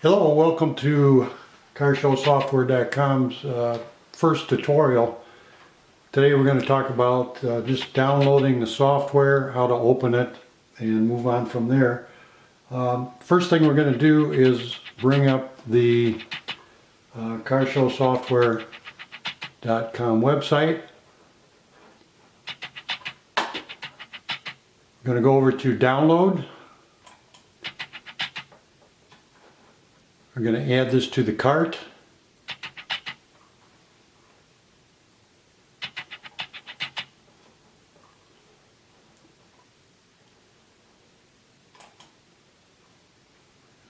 Hello, welcome to CarShowSoftware.com's first tutorial. Today we're going to talk about just downloading the software, how to open it, and move on from there. First thing we're going to do is bring up the CarShowSoftware.com website. I'm going to go over to Download. We're going to add this to the cart.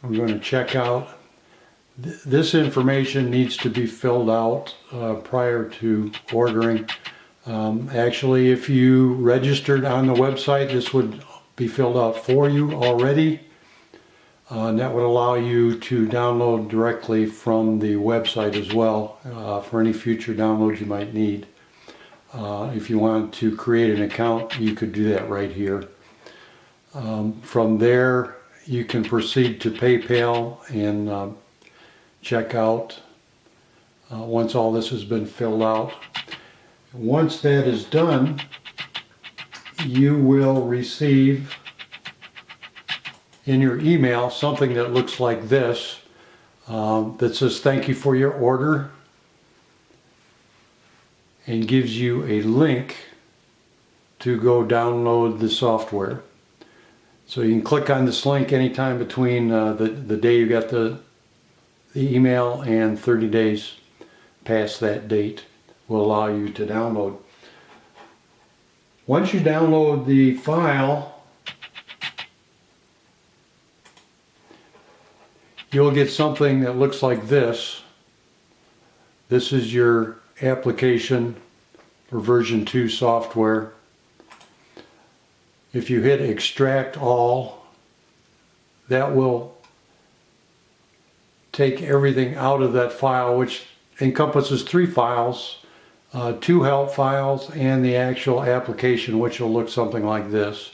I'm going to check out. This information needs to be filled out prior to ordering. Actually, if you registered on the website, this would be filled out for you already. And that would allow you to download directly from the website as well for any future downloads you might need. If you want to create an account, you could do that right here. From there, you can proceed to PayPal and check out once all this has been filled out. Once that is done, you will receive in your email something that looks like this that says thank you for your order and gives you a link to go download the software. So you can click on this link anytime between the day you got the email and 30 days past that date will allow you to download. Once you download the file, you'll get something that looks like this. This is your application for version 2 software. If you hit extract all, that will take everything out of that file, which encompasses 3 files, 2 help files and the actual application, which will look something like this.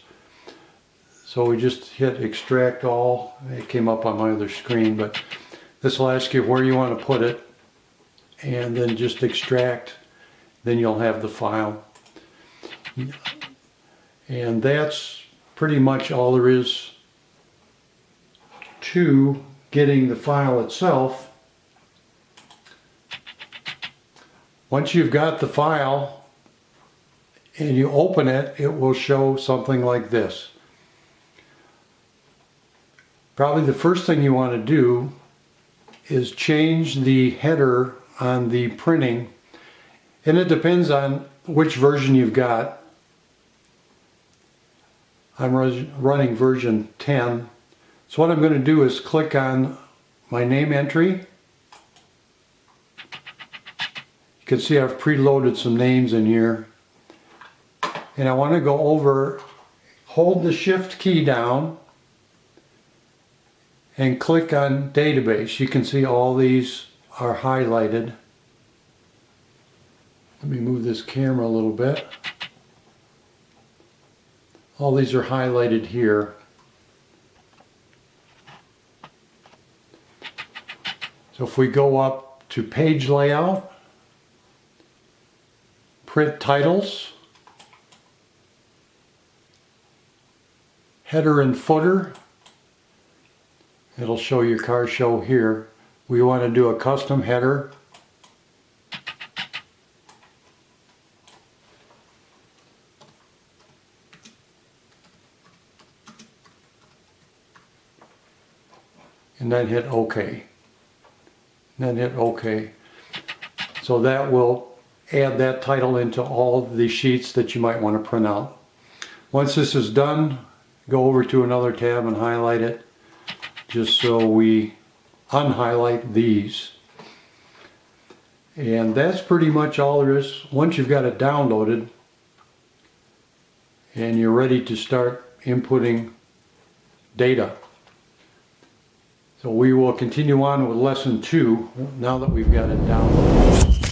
So we just hit extract all. It came up on my other screen, but this will ask you where you want to put it, and then just extract. Then you'll have the file. And that's pretty much all there is to getting the file itself. Once you've got the file and you open it, it will show something like this. Probably the first thing you want to do is change the header on the printing, and it depends on which version you've got. I'm running version 10, so what I'm going to do is click on my name entry. You can see I've preloaded some names in here, and I want to go over, hold the shift key down and click on database. You can see all these are highlighted. Let me move this camera a little bit. All these are highlighted here. So if we go up to page layout, print titles, header and footer, it'll show your car show here. We want to do a custom header. And then hit OK. And then hit OK. So that will add that title into all of the sheets that you might want to print out. Once this is done, go over to another tab and highlight it, just so we unhighlight these. And that's pretty much all there is. Once you've got it downloaded and you're ready to start inputting data. So we will continue on with lesson 2 now that we've got it downloaded.